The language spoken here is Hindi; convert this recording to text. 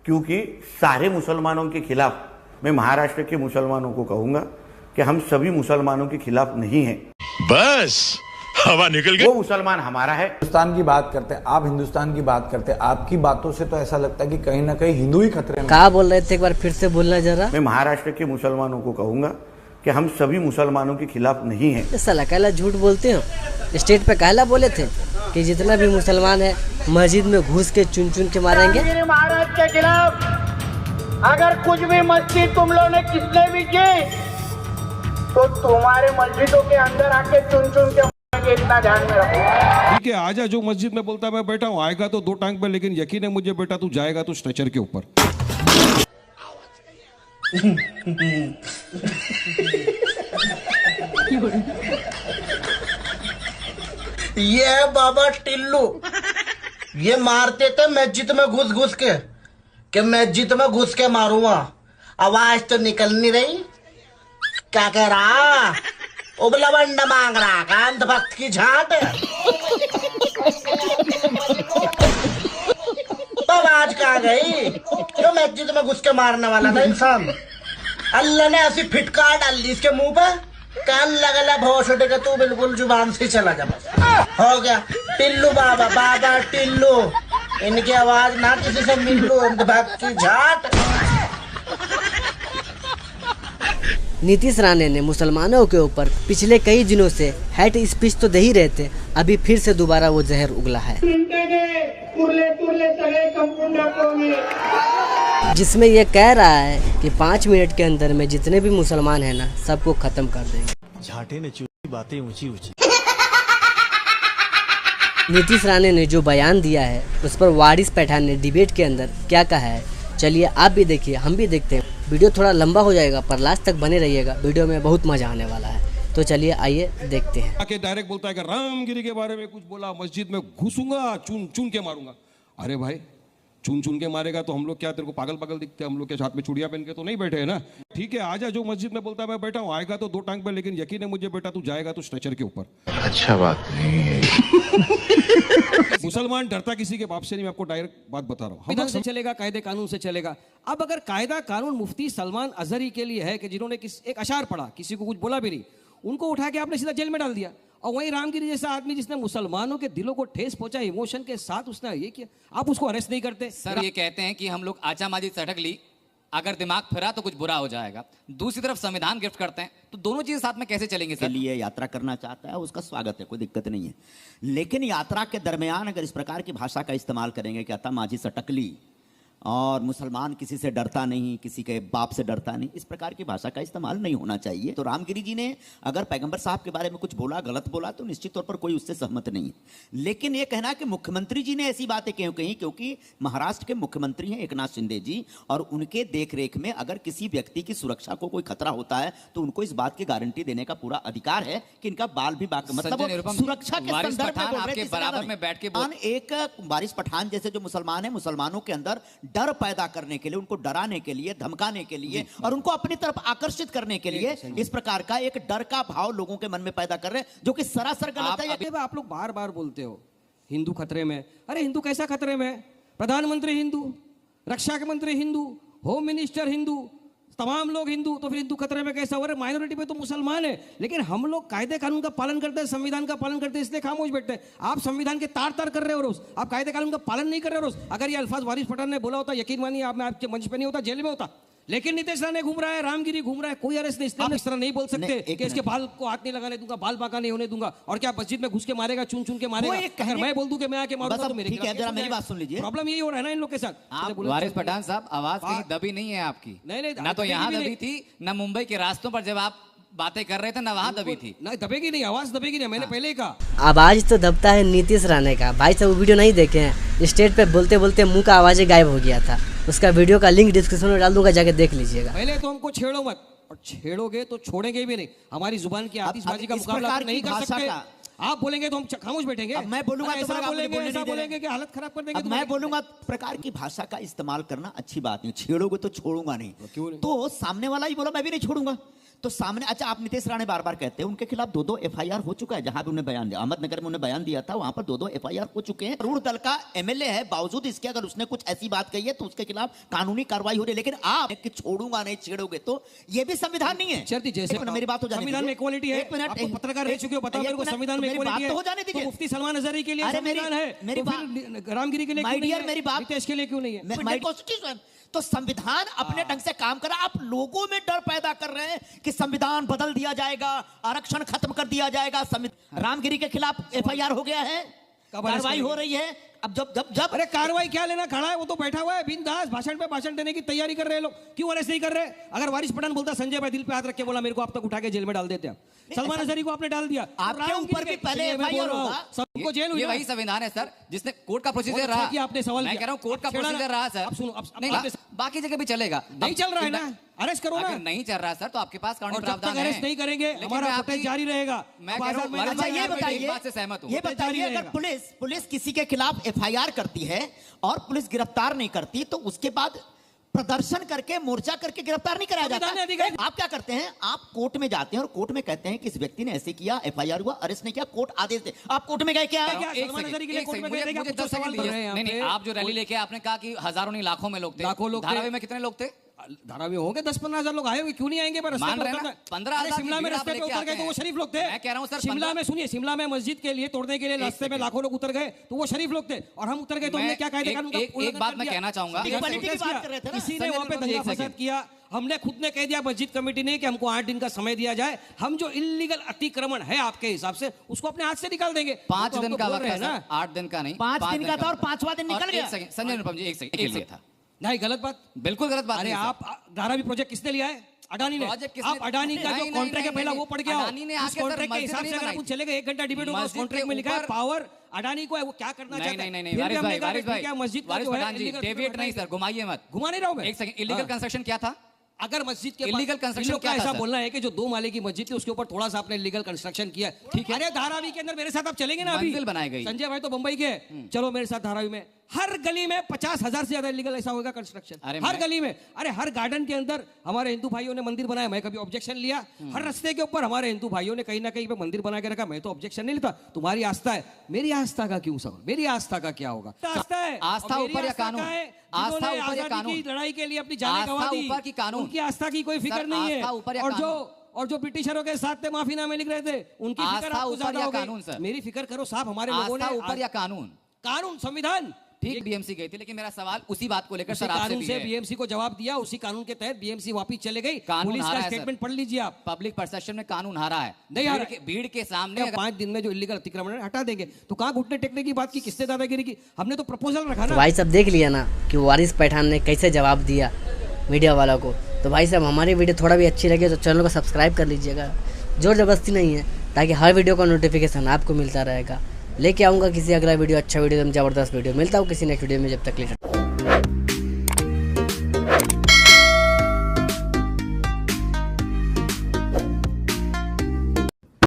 क्योंकि सारे मुसलमानों के खिलाफ मैं महाराष्ट्र के मुसलमानों को कहूंगा कि हम सभी मुसलमानों के खिलाफ नहीं हैं। बस हवा निकल गई। वो मुसलमान हमारा है। हिंदुस्तान की बात करते हैं, आप हिंदुस्तान की बात करते हैं, आपकी बातों से तो ऐसा लगता है कि कहीं ना कहीं हिंदू ही खतरे में। कहा बोल रहे थे, एक बार फिर से बोलना जरा। मैं महाराष्ट्र के मुसलमानों को कहूंगा कि हम सभी मुसलमानों के खिलाफ नहीं हैं। साला कहला झूठ बोलते हो। स्टेट पे कहला बोले थे कि जितना भी मुसलमान है मस्जिद में घुस के चुन चुन के मारेंगे। महाराज के खिलाफ अगर कुछ भी मस्जिद तुम लोगों ने किसने भी की तो तुम्हारे मस्जिदों के अंदर आके चुन चुन के मारेंगे, इतना ध्यान में रखो। ठीक है, आजा। जो मस्जिद में बोलता है मैं बैठा हूँ, आएगा तो 2 टांग पे, लेकिन यकीन है मुझे बेटा तू जाएगा तो स्ट्रेचर के ऊपर। ये बाबा टिल्लू ये मारते थे मस्जिद में घुस घुस के, कि मस्जिद में घुस के मारूंगा। आवाज तो निकल नहीं रही। क्या कह रहा? उबला बंडा मांग रहा, कांत भक्त की झाट। आवाज कहाँ गई? क्यों मस्जिद में घुस के मारने वाला था इंसान? अल्लाह ने ऐसी फिटकार डाल दी इसके मुंह पे, कान लगा भोस उठेगा, तू बिल्कुल जुबान से चला जा। बस हो गया टिल्लू बाबा, बाबा टिल्लू। इनकी आवाज ना किसी से मिल्लू, भक्त की झाट। नीतीश राणे ने मुसलमानों के ऊपर पिछले कई दिनों से हेट स्पीच तो दे ही रहे थे, अभी फिर से दोबारा वो जहर उगला है, जिसमें ये कह रहा है कि 5 मिनट के अंदर में जितने भी मुसलमान हैं ना, सबको खत्म कर देंगे। झाटे ने चूती बातें ऊंची ऊंची। नीतीश राणे ने जो बयान दिया है उस पर वारिस पठान ने डिबेट के अंदर क्या कहा है, चलिए आप भी देखिए, हम भी देखते हैं। वीडियो थोड़ा लंबा हो जाएगा पर लास्ट तक बने रहिएगा, वीडियो में बहुत मजा आने वाला है। तो चलिए आइए देखते हैं। आके डायरेक्ट बोलता है कि रामगिरी के बारे में कुछ बोला, मस्जिद में घुसूंगा, चुन चुन के मारूंगा। अरे भाई, चुन चुन के मारेगा तो हम लोग क्या तेरे को पागल पागल दिखते हैं? हम लोग के साथ में चूड़ियां पहन के तो नहीं बैठे हैं ना। ठीक है, आजा। जो मस्जिद में बोलता है मैं बैठा हूँ, आएगा तो 2 टांग पे, लेकिन यकीन है मुझे बेटा तू जाएगा तो स्ट्रेचर के ऊपर। अच्छा बात नहीं है। मुसलमान डरता किसी के बाप से नहीं, मैं आपको डायरेक्ट बात बता रहा हूँ। संविधान से चलेगा, कायदे कानून से चलेगा। अब अगर कायदा कानून मुफ्ती सलमान अजहरी के लिए है कि जिन्होंने एक अशार पढ़ा, किसी को कुछ बोला भी नहीं, उनको उठा के आपने सीधा जेल में डाल दिया। और वहीं रामगिरी जैसा आदमी जिसने मुसलमानों के दिलों को ठेस पहुंचा, इमोशन के साथ उसने ये किया, आप उसको अरेस्ट नहीं करते? सर ये कहते हैं कि हम लोग आचा माजी सटक ली, अगर दिमाग फिरा तो कुछ बुरा हो जाएगा। दूसरी तरफ संविधान गिफ्ट करते हैं, तो दोनों चीजें साथ में कैसे चलेंगे सर? के लिए यात्रा करना चाहता है उसका स्वागत है, कोई दिक्कत नहीं है। लेकिन यात्रा के दरमियान अगर इस प्रकार की भाषा का इस्तेमाल करेंगे कि अता माजी सटकली और मुसलमान किसी से डरता नहीं, किसी के बाप से डरता नहीं, इस प्रकार की भाषा का इस्तेमाल नहीं होना चाहिए। तो रामगिरी जी ने अगर पैगंबर साहब के बारे में कुछ बोला, गलत बोला, तो निश्चित तौर पर कोई उससे सहमत नहीं है। लेकिन यह कहना कि मुख्यमंत्री जी ने ऐसी बातें क्यों कही, क्योंकि महाराष्ट्र के मुख्यमंत्री हैं एकनाथ शिंदे जी, और उनके देखरेख में अगर किसी व्यक्ति की सुरक्षा को कोई खतरा होता है तो उनको इस बात की गारंटी देने का पूरा अधिकार है कि इनका बाल भी मतलब सुरक्षा के संदर्भ में आपके बराबर में बैठ के एक वारिस पठान जैसे जो मुसलमान है, मुसलमानों के अंदर डर पैदा करने के लिए, उनको डराने के लिए, धमकाने के लिए और उनको अपनी तरफ आकर्षित करने के लिए इस प्रकार का एक डर का भाव लोगों के मन में पैदा कर रहे हैं, जो कि सरासर गलत है। आप लोग बार बार बोलते हो हिंदू खतरे में। अरे हिंदू कैसा खतरे में? प्रधानमंत्री हिंदू, रक्षा के मंत्री हिंदू, होम मिनिस्टर हिंदू, तमाम लोग हिंदू, तो फिर हिंदू खतरे में कैसा हो रहा है? माइनॉरिटी पे तो मुसलमान है, लेकिन हम लोग कायदे कानून का पालन करते हैं, संविधान का पालन करते हैं, इसलिए खामोश बैठते हैं। आप संविधान के तार तार कर रहे हो रोज, आप कायदे कानून का पालन नहीं कर रहे हो रोज। अगर ये अल्फाज वारिस पठान ने बोला होता, यकीन मानिए आप, मैं आपके मंच पे नहीं होता, जेल में होता। लेकिन नीतीश राणे घूम रहा है, रामगिरी घूम रहा है, कोई अरेस्ट नहीं। इसलिए इस तरह नहीं बोल सकते कि इसके बाल को हाथ नहीं लगाने दूंगा, बाल बांका नहीं होने दूंगा। और क्या मस्जिद में घुस के मारेगा, चुन चुन के मारेगा? अगर मैं बोल दूं कि मैं आके मारूंगा तो मेरे खिलाफ, जरा मेरी बात सुन लीजिए। प्रॉब्लम यही हो रहा है ना इन लोग के साथ। वारिस पठान साहब, आवाज कहीं दबी नहीं है आपकी? नहीं, ना तो यहाँ दबी थी, ना मुंबई के रास्तों पर जब आप बातें कर रहे थे, ना वहां दबी थी। नहीं दबेगी नहीं, आवाज दबेगी नहीं, मैंने पहले ही कहा। आवाज तो दबता है नीतीश राणे का। भाई साहब वो वीडियो नहीं देखे हैं, स्टेज पे बोलते बोलते मुंह का आवाज गायब हो गया था। उसका वीडियो का लिंक डिस्क्रिप्शन में डाल दूंगा, जाके देख लीजिएगा। पहले तो हमको छेड़ो मत, और छेड़ोगे तो छोड़ेंगे भी नहीं। हमारी जुबान की आतिशबाजी का मुकाबला नहीं कर सकते। आप बोलेंगे तो हम खामोश बैठेंगे। अब मैं बोलूंगा तो बोलेंगे कि हालत खराब कर देंगे। अब मैं बोलूंगा प्रकार की भाषा का इस्तेमाल करना अच्छी बात नहीं। छेड़ोगे तो छोड़ूंगा नहीं, तो सामने वाला ही बोला मैं भी नहीं छोड़ूंगा। तो सामने, अच्छा आप नीतीश राणे बार बार कहते हैं उनके खिलाफ 2-2 एफआईआर हो चुका है, जहां भी उन्हें बयान दिया, अहमदनगर में उन्हें बयान दिया था, वहां पर 2-2 एफआईआर हो चुके हैं। जरूर दल का एमएलए है, बावजूद इसके अगर उसने कुछ ऐसी बात कही है तो उसके खिलाफ कानूनी कार्रवाई हो रही है। लेकिन आप कि छोड़ूंगा नहीं, छेड़ोगे तो ये भी संविधान नहीं है। जैसे मेरी बात हो जाने संविधान में इक्वालिटी है, आपको पत्रकार रह चुके हो, बताओ मेरे को संविधान में इक्वालिटी है हो जाने दीजिए। मुफ्ती सलमान अजहरी के लिए संविधान है, मेरी बात रामगिरी के लिए क्यों नहीं है? मेरी बात नीतीश के लिए क्यों नहीं है? तो संविधान अपने ढंग से काम करा, आप लोगों में डर पैदा कर रहे हैं कि संविधान बदल दिया जाएगा, आरक्षण खत्म कर दिया जाएगा। रामगिरी के खिलाफ एफआईआर हो गया है, कार्रवाई हो रही है। अब जब अरे कार्रवाई क्या लेना, खड़ा है वो तो बैठा हुआ है बिंदास, भाषण पे भाषण देने की तैयारी कर रहे हैं लोग, क्यों अरेस्ट नहीं कर रहे? अगर वारिस पठान बोलता, संजय भाई दिल पे हाथ रख के बोला मेरे को अब तक उठा के जेल में डाल देते हैं, सलमान अजहरी को आपने डाल दिया, आपके ऊपर भी पहले एफआईआर होगा, सबको जेल हुई। ये वही संविधान है सर जिसने कोर्ट का प्रोसीजर रहा। आपने सवाल, मैं कह रहा हूँ कोर्ट का प्रोसीजर रहा सर। अब सुनो, नहीं बाकी जगह भी चलेगा, नहीं चल रहा है ना, अरेस्ट करो ना। अगर नहीं चल रहा है सर तो आपके पास कानूनी प्रावधान है, अरेस्ट नहीं करेंगे हमारा प्रोटेस्ट जारी रहेगा। मैं कह रहा हूं, अच्छा ये बताइए, बात से सहमत हूं, ये बताइए अगर पुलिस किसी के खिलाफ एफआईआर करती है और पुलिस गिरफ्तार नहीं करती तो उसके बाद प्रदर्शन करके, मोर्चा करके गिरफ्तार नहीं कराया जाता। आप क्या करते हैं, आप कोर्ट में जाते हैं और कोर्ट में कहते हैं कि इस व्यक्ति ने ऐसे किया, एफआईआर हुआ, अरेस्ट नहीं किया, कोर्ट आदेश दे। आप कोर्ट में गए क्या? नहीं, आप जो रैली लेके आपने कहा कि हजारों नहीं लाखों में लोग थे, लाखों लोग, धारावी में कितने लोग थे? धारावी होंगे 10-15 हजार लोग आए होंगे, क्यों नहीं आएंगे? 15,000 शिमला में रास्ते पे उतर गए तो वो शरीफ लोग थे। मैं कह रहा हूं सर, शिमला में सुनिए, शिमला में मस्जिद के लिए तोड़ने के लिए रास्ते में लाखों लोग उतर गए तो वो शरीफ लोग थे, और हम उतर गए तो हमने क्या कायदे कानून का एक बात मैं कहना चाहूंगा, किसी ने वहां पे दंगा फसाद किया, हमने खुद ने कह दिया मस्जिद कमेटी ने कि हमको 8 दिन का समय दिया जाए, हम जो इल्लीगल अतिक्रमण है आपके हिसाब से उसको अपने हाथ से निकाल देंगे। 5 दिन का वक्त है ना, 8 दिन का नहीं, 5 दिन का था और 5वां दिन निकल गया। संजय अनुपम जी, एक सेकंड था, नहीं गलत बात, बिल्कुल गलत बात। अरे आप धारावी प्रोजेक्ट किसने लिया है? अडानी ने। आप अडानी का जो कॉन्ट्रैक्ट है पहला वो पढ़ गया, उस कॉन्ट्रैक्ट के हिसाब से अगर कुछ चलेगा 1 घंटा डिबेट होगा, उस कॉन्ट्रैक्ट में लिखा है पावर अडानी को है, वो क्या करना चाहता है? नहीं वारिस भाई मस्जिद पठान जी, डेविएट नहीं सर, घुमाइए मत। घुमा नहीं रहा हूं मैं। एक सेकंड, इलीगल कंस्ट्रक्शन क्या था? अगर मस्जिद के इलीगल कंस्ट्रक्शन क्या ऐसा बोलना है कि जो 2 माले की मस्जिद थी उसके ऊपर थोड़ा सा आपने इलीगल कंस्ट्रक्शन किया, ठीक है? अरे धारावी के अंदर मेरे साथ आप चलेंगे ना, अभी बनाई गई, संजय भाई तो मुंबई के, चलो मेरे साथ धारावी में, हर गली में 50,000 से ज्यादा इलीगल ऐसा होगा कंस्ट्रक्शन, हर गली में। अरे हर गार्डन के अंदर हमारे हिंदू भाइयों ने मंदिर बनाया, मैं कभी ऑब्जेक्शन लिया? हर रास्ते के ऊपर हमारे हिंदू भाइयों ने कहीं ना कहीं पे मंदिर बना के रखा, मैं तो ऑब्जेक्शन नहीं लेता। तुम्हारी आस्था है, मेरी आस्था का क्यों सवाल? मेरी आस्था का क्या होगा? आस्था है, आस्था ऊपर या कानून? आस्था ऊपर या कानून? लड़ाई के लिए अपनी जान गंवा दी, ऊपर की कानून? उनकी आस्था की कोई फिक्र नहीं है। और जो ब्रिटिशरों के साथ थे माफीनामे लिख रहे थे, उनकी फिक्र आपको ज्यादा हो गई। मेरी फिक्र करो साहब, हमारे लोगों ने ऊपर या कानून? कानून, संविधान। ठीक, बीएमसी गई थी, लेकिन मेरा सवाल उसी बात को लेकर सर आपसे भी है। बीएमसी को जवाब दिया, उसी कानून के तहत बीएमसी वापस चले गई। पुलिस का स्टेटमेंट पढ़ लीजिए आप। पब्लिक परसेप्शन में कानून हारा है, नहीं हारा, भीड़ के सामने 5 दिन में जो इलीगल अतिक्रमण हटा देंगे तो कहाँ घुटने टेकने की बात की, किससे दादागिरी की? हमने तो प्रपोजल रखा ना। भाई साहब देख लिया ना कि वारिस पठान ने कैसे जवाब दिया मीडिया वाला को। तो भाई साहब हमारी वीडियो थोड़ा भी अच्छी लगे तो चैनल को सब्सक्राइब कर लीजिएगा, जोर जबरदस्ती नहीं है, ताकि हर वीडियो का नोटिफिकेशन आपको मिलता रहेगा। लेके आऊँगा किसी अगला वीडियो, अच्छा वीडियो, जबरदस्त वीडियो। मिलता हूँ किसी नेक्स्ट वीडियो में, जब तक